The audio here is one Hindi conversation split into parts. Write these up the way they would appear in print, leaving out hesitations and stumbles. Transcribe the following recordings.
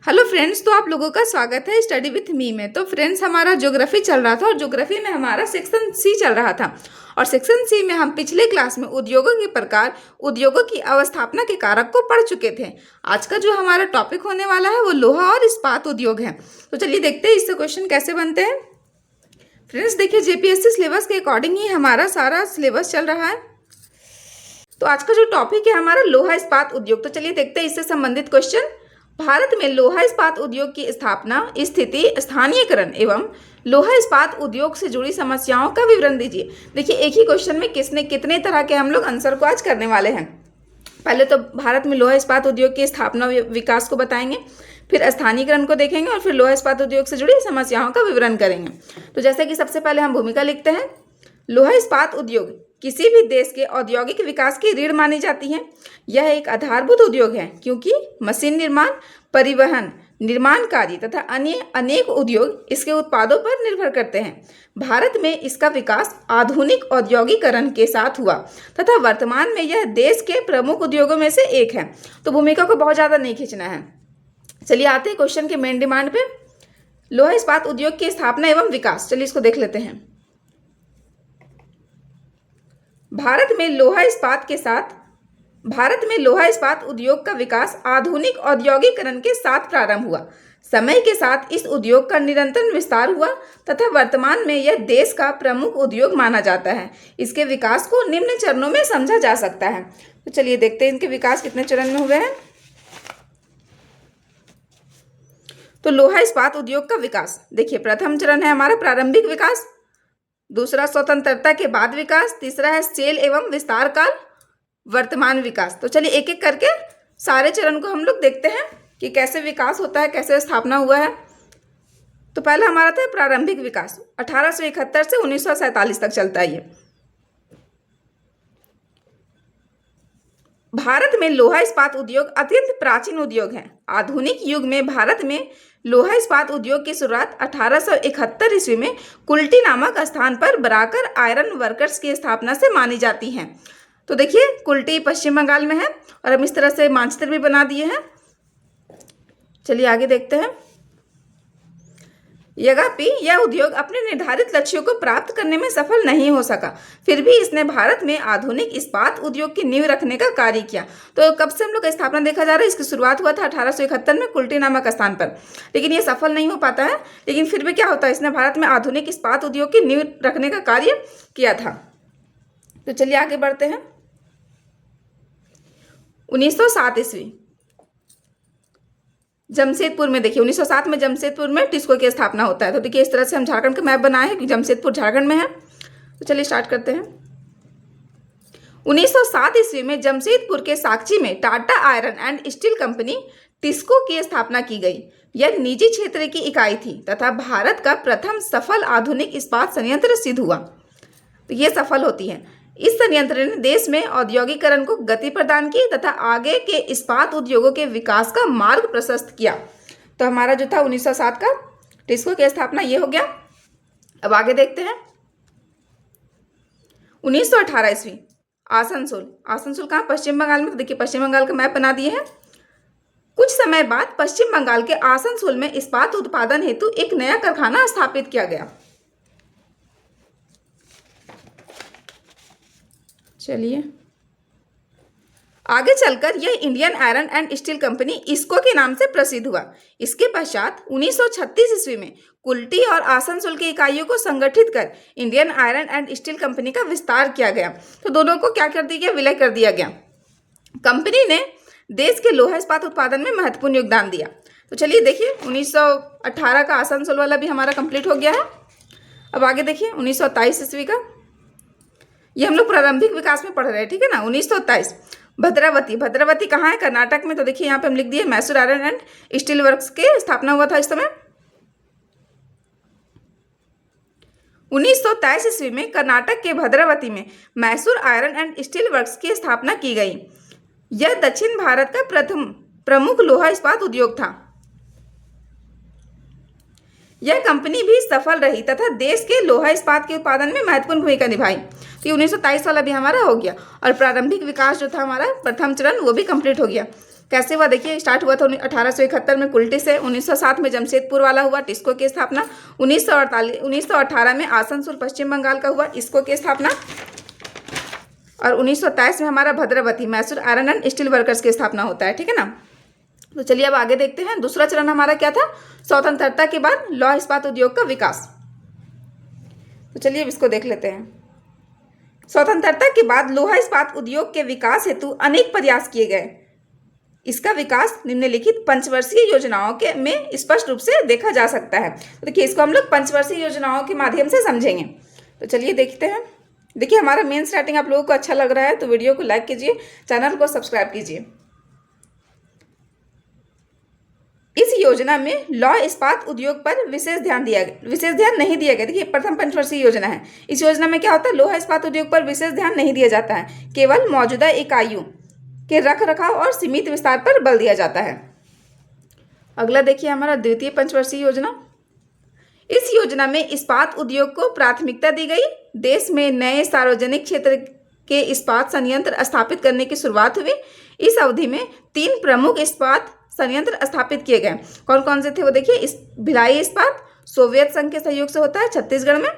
हेलो फ्रेंड्स, तो आप लोगों का स्वागत है स्टडी विथ मी में। तो फ्रेंड्स, हमारा ज्योग्राफी चल रहा था और ज्योग्राफी में हमारा सेक्शन सी चल रहा था। और सेक्शन सी में हम पिछले क्लास में उद्योगों के प्रकार, उद्योगों की अवस्थापना के कारक को पढ़ चुके थे। आज का जो हमारा टॉपिक होने वाला है वो लोहा और इस्पात उद्योग है। तो चलिए देखते हैं इससे क्वेश्चन कैसे बनते हैं। फ्रेंड्स देखिए, जेपीएससी सिलेबस के अकॉर्डिंग ही हमारा सारा सिलेबस चल रहा है। तो आज का जो टॉपिक है हमारा लोहा इस्पात उद्योग। तो चलिए देखते हैं इससे संबंधित क्वेश्चन। भारत में लोहा इस्पात उद्योग की स्थापना, स्थिति, स्थानीयकरण एवं लोहा इस्पात उद्योग से जुड़ी समस्याओं का विवरण दीजिए। देखिए, एक ही क्वेश्चन में कितने तरह के हम लोग आंसर को आज करने वाले हैं। पहले तो भारत में लोहा इस्पात उद्योग की स्थापना विकास को बताएंगे, फिर स्थानीयकरण को देखेंगे और फिर लोहा इस्पात उद्योग से जुड़ी समस्याओं का विवरण करेंगे। तो जैसे कि सबसे पहले हम भूमिका लिखते हैं। लोहा इस्पात उद्योग किसी भी देश के औद्योगिक विकास की रीढ़ मानी जाती है। यह एक आधारभूत उद्योग है क्योंकि मशीन निर्माण, परिवहन, निर्माण कार्य तथा अन्य अनेक उद्योग इसके उत्पादों पर निर्भर करते हैं। भारत में इसका विकास आधुनिक औद्योगिकरण के साथ हुआ तथा वर्तमान में यह देश के प्रमुख उद्योगों में से एक है। तो भूमिका को बहुत ज़्यादा नहीं खींचना है। चलिए आते हैं क्वेश्चन के मेन डिमांड पे। लोहा इस्पात उद्योग की स्थापना एवं विकास, चलिए इसको देख लेते हैं। भारत में लोहा इस्पात उद्योग का विकास आधुनिक औद्योगिकरण के साथ प्रारंभ हुआ। समय के साथ इस उद्योग का निरंतर विस्तार हुआ तथा वर्तमान में यह देश का प्रमुख उद्योग माना जाता है। इसके विकास को निम्न चरणों में समझा जा सकता है। तो चलिए देखते हैं इनके विकास कितने चरण में हुए हैं। तो लोहा इस्पात उद्योग का विकास देखिए, प्रथम चरण है हमारा प्रारंभिक विकास, दूसरा स्वतंत्रता के बाद विकास, तीसरा है सेल एवं विस्तार काल, वर्तमान विकास। तो चलिए एक एक करके सारे चरण को हम लोग देखते हैं कि कैसे विकास होता है, कैसे स्थापना हुआ है। तो पहला हमारा था प्रारंभिक विकास, 1871 से 1947 तक चलता है ये। भारत में लोहा इस्पात उद्योग अत्यंत प्राचीन उद्योग है। आधुनिक युग में भारत में लोहा इस्पात उद्योग की शुरुआत 1871 ईस्वी में कुल्टी नामक स्थान पर बराकर आयरन वर्कर्स की स्थापना से मानी जाती है। तो देखिए, कुल्टी पश्चिम बंगाल में है और हम इस तरह से मानचित्र भी बना दिए हैं। चलिए आगे देखते हैं। यद्यपि यह उद्योग अपने निर्धारित लक्ष्यों को प्राप्त करने में सफल नहीं हो सका, फिर भी इसने भारत में आधुनिक इस्पात उद्योग की नींव रखने का कार्य किया। तो कब से हम लोग का स्थापना देखा जा रहा है, इसकी शुरुआत हुआ था 1871 में कुल्टी नामक स्थान पर, लेकिन ये सफल नहीं हो पाता है। लेकिन फिर भी क्या होता है, इसने भारत में आधुनिक इस्पात उद्योग की नींव रखने का कार्य किया था। तो चलिए आगे बढ़ते हैं। 1907 ईस्वी जमशेदपुर में, देखिए 1907 में जमशेदपुर में टिस्को की स्थापना होता है। तो देखिए इस तरह से हम झारखंड का मैप बनाए हैं कि जमशेदपुर झारखंड में है। तो चलिए स्टार्ट करते हैं। 1907 ईस्वी में जमशेदपुर के साकची में Tata iron and steel company TISCO की स्थापना की गई। यह निजी क्षेत्र की इकाई थी तथा भारत का प्रथम सफल आधुनिक इस्पात संयंत्र सिद्ध हुआ। तो ये सफल होती है। इस संयंत्र ने देश में औद्योगिकरण को गति प्रदान की तथा आगे के इस्पात उद्योगों के विकास का मार्ग प्रशस्त किया। तो हमारा जो था 1907 का टिस्को की स्थापना ये हो गया। अब आगे देखते हैं। 1918 ईस्वी आसनसोल कहाँ, पश्चिम बंगाल में। तो देखिए पश्चिम बंगाल का मैप बना दिए हैं। कुछ समय बाद पश्चिम बंगाल के आसनसोल में इस्पात उत्पादन हेतु एक नया कारखाना स्थापित किया गया। चलिए आगे चलकर यह Indian iron and steel company इसको के नाम से प्रसिद्ध हुआ। इसके पश्चात 1936 ईस्वी में कुल्टी और आसनसोल की इकाइयों को संगठित कर Indian iron and steel company का विस्तार किया गया। तो दोनों को क्या कर दिया गया, विलय कर दिया गया। कंपनी ने देश के लोहा इस्पात उत्पादन में महत्वपूर्ण योगदान दिया। तो चलिए देखिए 1918 का आसनसोल वाला भी हमारा कंप्लीट हो गया है। अब आगे देखिए 1923 ईस्वी का, ये हम लोग प्रारंभिक विकास में पढ़ रहे हैं, ठीक है ना। 1923 भद्रावती कहाँ है, कर्नाटक में। तो देखिए यहाँ पे हम लिख दिए Mysore iron and steel works की स्थापना हुआ था इस समय। 1923 ईस्वी में कर्नाटक के भद्रावती में Mysore iron and steel works की स्थापना की गई। यह दक्षिण भारत का प्रथम प्रमुख लोहा इस्पात उद्योग था। यह कंपनी भी सफल रही तथा देश के लोहा इस्पात के उत्पादन में महत्वपूर्ण भूमिका निभाई। तो 1923 वाला भी हमारा हो गया और प्रारंभिक विकास जो था हमारा प्रथम चरण वो भी कंप्लीट हो गया। कैसे हुआ देखिए, स्टार्ट हुआ था 1871 में कुल्टी से, 1907 में जमशेदपुर वाला हुआ, टिस्को की स्थापना, 1918 में आसनसोल पश्चिम बंगाल का हुआ, इसको की स्थापना, और 1923 में हमारा Bhadravati Mysore iron and steel workers की स्थापना होता है। ठीक है ना। तो चलिए अब आगे देखते हैं। दूसरा चरण हमारा क्या था, स्वतंत्रता के बाद लौह इस्पात उद्योग का विकास। तो चलिए अब इसको देख लेते हैं। स्वतंत्रता के बाद लोहा इस्पात उद्योग के विकास हेतु अनेक प्रयास किए गए। इसका विकास निम्नलिखित पंचवर्षीय योजनाओं के में स्पष्ट रूप से देखा जा सकता है। तो देखिए इसको हम लोग पंचवर्षीय योजनाओं के माध्यम से समझेंगे। तो चलिए देखते हैं। देखिए हमारा मेन स्टार्टिंग आप लोगों को अच्छा लग रहा है तो वीडियो को लाइक कीजिए, चैनल को सब्सक्राइब कीजिए। इस योजना में लौह इस्पात उद्योग पर विशेष ध्यान नहीं दिया गया। देखिए प्रथम पंचवर्षीय योजना है। इस योजना में क्या होता है, लोह इस्पात उद्योग पर विशेष ध्यान नहीं दिया जाता है, केवल मौजूदा इकाइयों के रख रखाव और सीमित विस्तार पर बल दिया जाता है। अगला देखिए हमारा द्वितीय पंचवर्षीय योजना। इस योजना में इस्पात उद्योग को प्राथमिकता दी गई। देश में नए सार्वजनिक क्षेत्र के इस्पात संयंत्र स्थापित करने की शुरुआत हुई। इस अवधि में 3 प्रमुख इस्पात संयंत्र स्थापित किए गए। कौन कौन से थे वो देखिए, इस भिलाई इस्पात सोवियत संघ के सहयोग से होता है छत्तीसगढ़ में,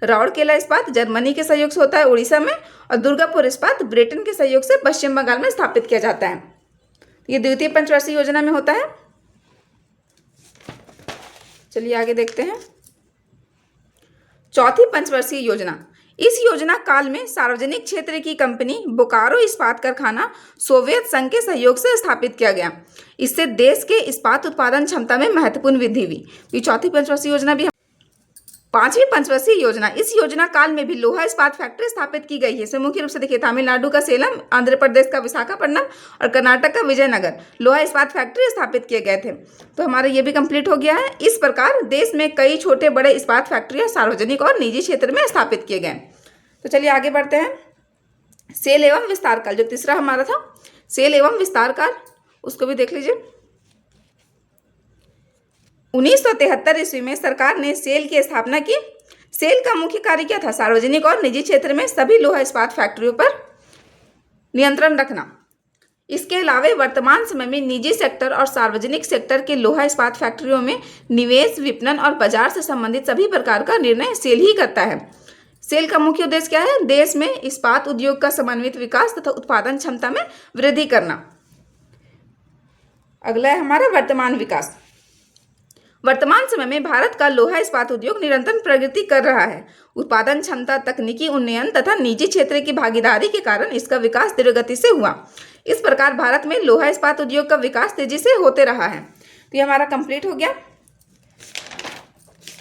राउरकेला इस्पात जर्मनी के सहयोग से होता है उड़ीसा में, और दुर्गापुर इस्पात ब्रिटेन के सहयोग से पश्चिम बंगाल में स्थापित किया जाता है। ये द्वितीय पंचवर्षीय योजना में होता है। चलिए आगे देखते हैं। चौथी पंचवर्षीय योजना। इस योजना काल में सार्वजनिक क्षेत्र की कंपनी बोकारो इस्पात कारखाना सोवियत संघ के सहयोग से स्थापित किया गया। इससे देश के इस्पात उत्पादन क्षमता में महत्वपूर्ण वृद्धि हुई। ये चौथी पंचवर्षीय योजना भी। पांचवी पंचवर्षीय योजना। इस योजना काल में भी लोहा इस्पात फैक्ट्री स्थापित की गई है। इसमें मुख्य रूप से देखिए तमिलनाडु का सेलम, आंध्र प्रदेश का विशाखापट्टनम और कर्नाटक का विजयनगर लोहा इस्पात फैक्ट्री स्थापित किए गए थे। तो हमारा ये भी कंप्लीट हो गया है। इस प्रकार देश में कई छोटे बड़े इस्पात फैक्ट्रियां सार्वजनिक और निजी क्षेत्र में स्थापित किए गए। तो चलिए आगे बढ़ते हैं। सेल एवं विस्तार काल, जो तीसरा हमारा था सेल एवं विस्तार काल, उसको भी देख लीजिए। 1973 ईस्वी में सरकार ने सेल की स्थापना की। सेल का मुख्य कार्य क्या था, सार्वजनिक और निजी क्षेत्र में सभी लोहा इस्पात फैक्ट्रियों पर नियंत्रण रखना। इसके अलावा वर्तमान समय में निजी सेक्टर और सार्वजनिक सेक्टर के लोहा इस्पात फैक्ट्रियों में निवेश, विपणन और बाजार से संबंधित सभी प्रकार का निर्णय सेल ही करता है। सेल का मुख्य उद्देश्य क्या है, देश में इस्पात उद्योग का समन्वित विकास तथा उत्पादन क्षमता में वृद्धि करना। अगला है हमारा वर्तमान विकास। वर्तमान समय में भारत का लोहा इस्पात उद्योग निरंतर प्रगति कर रहा है। उत्पादन क्षमता, तकनीकी उन्नयन तथा निजी क्षेत्र की भागीदारी के कारण इसका विकास तीव्र गति से हुआ। इस प्रकार भारत में लोहा इस्पात उद्योग का विकास तेजी से होते रहा है। तो ये हमारा कंप्लीट हो गया।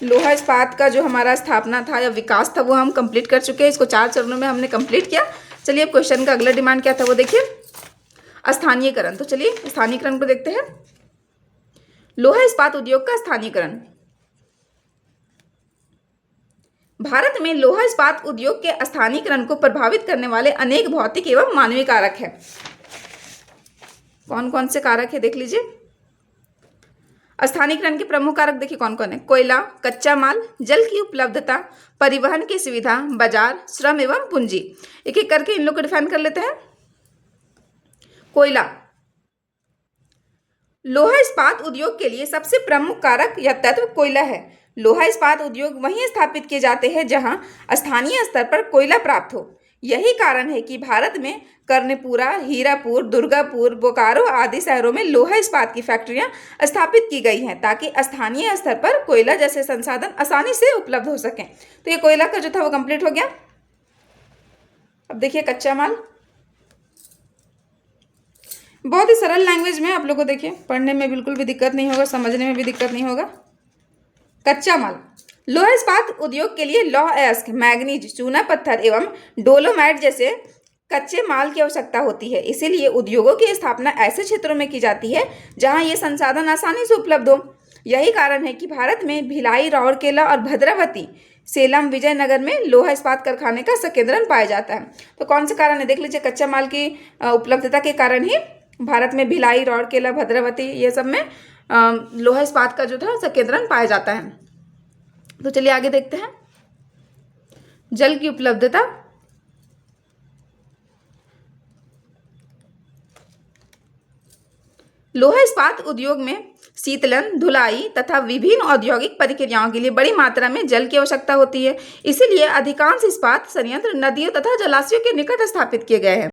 लोहा इस्पात का जो हमारा स्थापना था या विकास था वो हम कंप्लीट कर चुके हैं। इसको 4 चरणों में हमने कंप्लीट किया। चलिए अब क्वेश्चन का अगला डिमांड क्या था वो देखिए, स्थानीयकरण। तो चलिए स्थानीयकरण को देखते हैं। लोहा इस्पात उद्योग का स्थानीयकरण। भारत में लोहा इस्पात उद्योग के स्थानीयकरण को प्रभावित करने वाले अनेक भौतिक एवं मानवीय कारक हैं। कौन कौन से कारक है देख लीजिए। स्थानीयकरण के प्रमुख कारक देखिए कौन कौन है, कोयला, कच्चा माल, जल की उपलब्धता, परिवहन की सुविधा, बाजार, श्रम एवं पूंजी। एक एक करके इन लोग को डिफाइन कर लेते हैं। कोयला। लोहा इस्पात उद्योग के लिए सबसे प्रमुख कारक या तत्व कोयला है। लोहा इस्पात उद्योग वहीं स्थापित किए जाते हैं जहां स्थानीय स्तर पर कोयला प्राप्त हो। यही कारण है कि भारत में कर्णपुरा, हीरापुर, दुर्गापुर, बोकारो आदि शहरों में लोहा इस्पात की फैक्ट्रियां स्थापित की गई हैं ताकि स्थानीय स्तर पर कोयला जैसे संसाधन आसानी से उपलब्ध हो सकें। तो ये कोयला का जो था वो कंप्लीट हो गया। अब देखिए कच्चा माल। बहुत ही सरल लैंग्वेज में आप लोगों को देखिए, पढ़ने में बिल्कुल भी दिक्कत नहीं होगा, समझने में भी दिक्कत नहीं होगा। कच्चा माल। लोहा इस्पात उद्योग के लिए लौह अयस्क, मैग्नीज, चूना पत्थर एवं डोलोमाइट जैसे कच्चे माल की आवश्यकता होती है। इसीलिए उद्योगों की स्थापना ऐसे क्षेत्रों में की जाती है जहां ये संसाधन आसानी से उपलब्ध हो। यही कारण है कि भारत में भिलाई, राउरकेला और भद्रावती, सेलम, विजयनगर में लोहा इस्पात कारखाने का संकेंद्रण पाया जाता है। तो कौन से कारण है देख लीजिए, कच्चा माल की उपलब्धता के कारण ही भारत में भिलाई, राउरकेला, भद्रावती ये सब में लोहा इस्पात का जो था संकेंद्रण पाया जाता है। तो चलिए आगे देखते हैं। जल की उपलब्धता। लोहा इस्पात उद्योग में शीतलन, धुलाई तथा विभिन्न औद्योगिक प्रक्रियाओं के लिए बड़ी मात्रा में जल की आवश्यकता होती है। इसीलिए अधिकांश इस्पात संयंत्र नदियों तथा जलाशयों के निकट स्थापित किए गए हैं।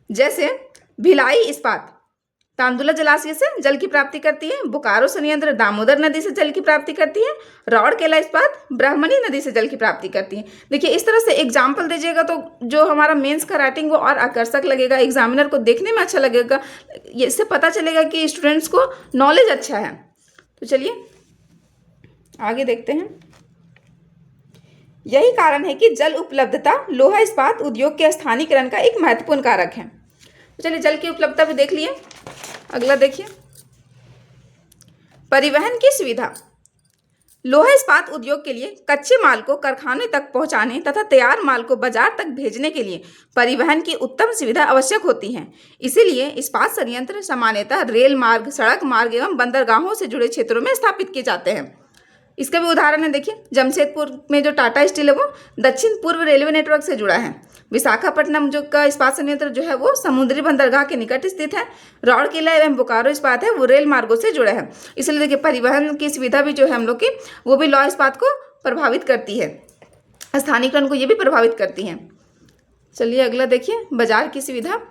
जैसे भिलाई इस्पात तांदुला जलाशय से जल की प्राप्ति करती है, बोकारो संयंत्र दामोदर नदी से जल की प्राप्ति करती है, राउरकेला इस्पात ब्राह्मणी नदी से जल की प्राप्ति करती है। देखिए इस तरह से एग्जाम्पल दीजिएगा तो जो हमारा मेंस का राइटिंग वो और आकर्षक लगेगा, एग्जामिनर को देखने में अच्छा लगेगा, इससे पता चलेगा कि स्टूडेंट्स को नॉलेज अच्छा है। तो चलिए आगे देखते हैं। यही कारण है कि जल उपलब्धता लोहा इस्पात उद्योग के स्थानीयकरण का एक महत्वपूर्ण कारक है। तो चलिए जल की उपलब्धता भी देख लिए। अगला देखिए, परिवहन की सुविधा। लोहा इस्पात उद्योग के लिए कच्चे माल को कारखाने तक पहुंचाने तथा तैयार माल को बाजार तक भेजने के लिए परिवहन की उत्तम सुविधा आवश्यक होती है। इसीलिए इस्पात संयंत्र सामान्यतः रेल मार्ग, सड़क मार्ग एवं बंदरगाहों से जुड़े क्षेत्रों में स्थापित किए जाते हैं। इसका भी उदाहरण है, देखिए जमशेदपुर में जो टाटा स्टील है वो दक्षिण पूर्व रेलवे नेटवर्क से जुड़ा है। विशाखापट्टनम जो का इस्पात संयंत्र जो है वो समुद्री बंदरगाह के निकट स्थित है। राउरकेला एवं बोकारो इस्पात है वो रेल मार्गों से जुड़े हैं। इसलिए देखिए परिवहन की सुविधा भी जो है हम लोग की वो भी लोहा इस्पात को प्रभावित करती है, स्थानीयकरण को ये भी प्रभावित करती है। चलिए अगला देखिए, बाजार की सुविधा।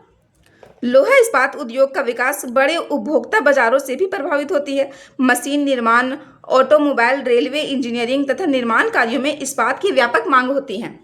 लोहा इस्पात उद्योग का विकास बड़े उपभोक्ता बाजारों से भी प्रभावित होती है। मशीन निर्माण, ऑटोमोबाइल, रेलवे, इंजीनियरिंग तथा निर्माण कार्यों में इस्पात की व्यापक मांग होती है।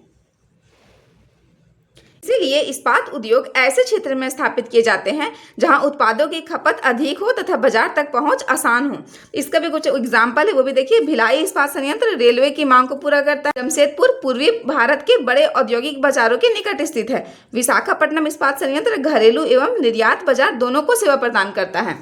इसीलिए इस्पात उद्योग ऐसे क्षेत्र में स्थापित किए जाते हैं जहां उत्पादों की खपत अधिक हो तथा बाजार तक पहुंच आसान हो। इसका भी कुछ एग्जाम्पल है, वो भी देखिए। भिलाई इस्पात संयंत्र रेलवे की मांग को पूरा करता है। जमशेदपुर पूर्वी भारत के बड़े औद्योगिक बाजारों के निकट स्थित है। विशाखापट्टनम इस्पात संयंत्र घरेलू एवं निर्यात बाजार दोनों को सेवा प्रदान करता है।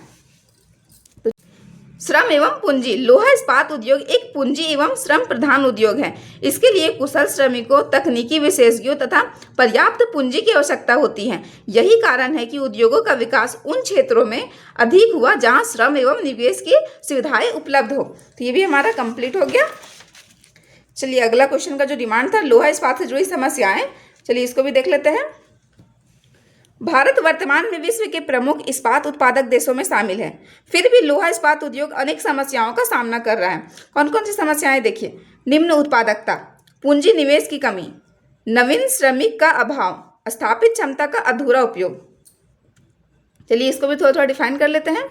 श्रम एवं पूंजी। लोहा इस्पात उद्योग एक पूंजी एवं श्रम प्रधान उद्योग है। इसके लिए कुशल श्रमिकों, तकनीकी विशेषज्ञों तथा पर्याप्त पूंजी की आवश्यकता होती है। यही कारण है कि उद्योगों का विकास उन क्षेत्रों में अधिक हुआ जहां श्रम एवं निवेश की सुविधाएं उपलब्ध हो। तो ये भी हमारा कंप्लीट हो गया। चलिए अगला क्वेश्चन का जो डिमांड था, लोहा इस्पात से जुड़ी समस्याएं, चलिए इसको भी देख लेते हैं। भारत वर्तमान में विश्व के प्रमुख इस्पात उत्पादक देशों में शामिल है। फिर भी लोहा इस्पात उद्योग अनेक समस्याओं का सामना कर रहा है। कौन कौन सी समस्याएं देखिए। निम्न उत्पादकता, पूंजी निवेश की कमी, नवीन श्रमिक का अभाव, स्थापित क्षमता का अधूरा उपयोग। चलिए इसको भी थोड़ा थोड़ा डिफाइन कर लेते हैं।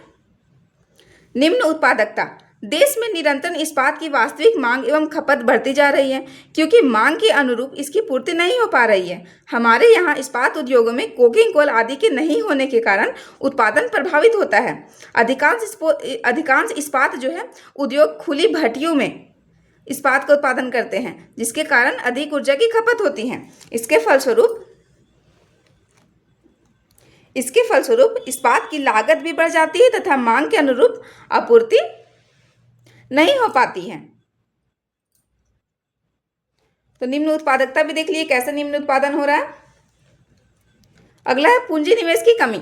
निम्न उत्पादकता, देश में निरंतर इस्पात की वास्तविक मांग एवं खपत बढ़ती जा रही है, क्योंकि मांग के अनुरूप इसकी पूर्ति नहीं हो पा रही है। हमारे यहाँ इस्पात उद्योगों में कोकिंग कोल आदि के नहीं होने के कारण उत्पादन प्रभावित होता है। अधिकांश इस्पात जो है उद्योग खुली भट्टियों में इस्पात का उत्पादन करते हैं, जिसके कारण अधिक ऊर्जा की खपत होती है। इसके फलस्वरूप इस्पात की लागत भी बढ़ जाती है तथा मांग के अनुरूप आपूर्ति नहीं हो पाती है। तो निम्न उत्पादकता भी देख लिए कैसे निम्न उत्पादन हो रहा है। अगला है पूंजी निवेश की कमी।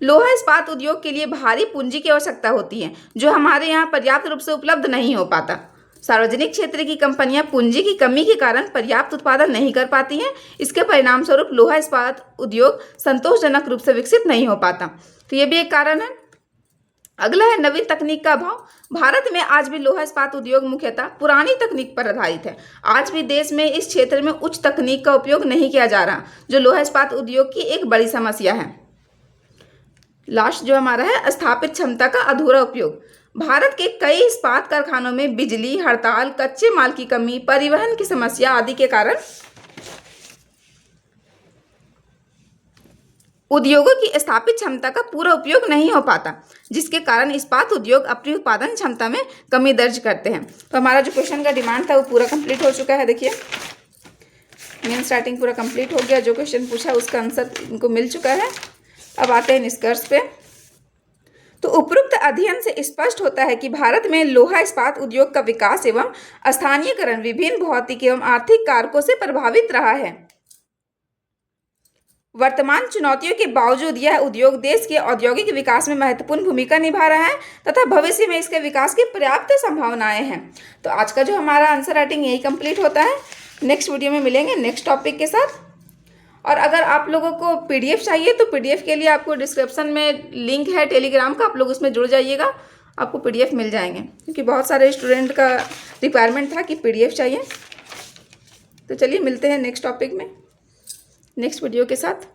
लोहा इस्पात उद्योग के लिए भारी पूंजी की आवश्यकता होती है, जो हमारे यहाँ पर्याप्त रूप से उपलब्ध नहीं हो पाता। सार्वजनिक क्षेत्र की कंपनियां पूंजी की कमी के कारण पर्याप्त उत्पादन नहीं कर पाती हैं। इसके परिणाम स्वरूप लोहा इस्पात उद्योग संतोषजनक रूप से विकसित नहीं हो पाता। तो ये भी एक कारण है। अगला है नवीन तकनीक का अभाव। भारत में आज भी लोहा इस्पात उद्योग मुख्यतः पुरानी तकनीक पर आधारित है। आज भी देश में इस क्षेत्र में उच्च तकनीक का उपयोग नहीं किया जा रहा, जो लोहा इस्पात उद्योग की एक बड़ी समस्या है। लास्ट जो हमारा है स्थापित क्षमता का अधूरा उपयोग। भारत के कई इस्पात कारखानों में बिजली, हड़ताल, कच्चे माल की कमी, परिवहन की समस्या आदि के कारण उद्योगों की स्थापित क्षमता का पूरा उपयोग नहीं हो पाता, जिसके कारण इस्पात उद्योग अपनी उत्पादन क्षमता में कमी दर्ज करते हैं। तो हमारा जो क्वेश्चन का डिमांड था वो पूरा कंप्लीट हो चुका है। देखिए मेन स्टार्टिंग पूरा कंप्लीट हो गया। जो क्वेश्चन पूछा उसका आंसर इनको मिल चुका है। अब आते हैं निष्कर्ष पे। तो उपरोक्त अध्ययन से स्पष्ट होता है कि भारत में लोहा इस्पात उद्योग का विकास एवं स्थानीयकरण विभिन्न भौतिक एवं आर्थिक कारकों से प्रभावित रहा है। वर्तमान चुनौतियों के बावजूद यह उद्योग देश के औद्योगिक विकास में महत्वपूर्ण भूमिका निभा रहा है तथा भविष्य में इसके विकास की पर्याप्त संभावनाएं हैं। तो आज का जो हमारा आंसर राइटिंग यही कंप्लीट होता है। नेक्स्ट वीडियो में मिलेंगे नेक्स्ट टॉपिक के साथ। और अगर आप लोगों को PDF चाहिए तो PDF के लिए आपको डिस्क्रिप्शन में लिंक है टेलीग्राम का, आप लोग उसमें जुड़ जाइएगा, आपको PDF मिल जाएंगे, क्योंकि बहुत सारे स्टूडेंट का रिक्वायरमेंट था कि PDF चाहिए। तो चलिए मिलते हैं नेक्स्ट टॉपिक में नेक्स्ट वीडियो के साथ।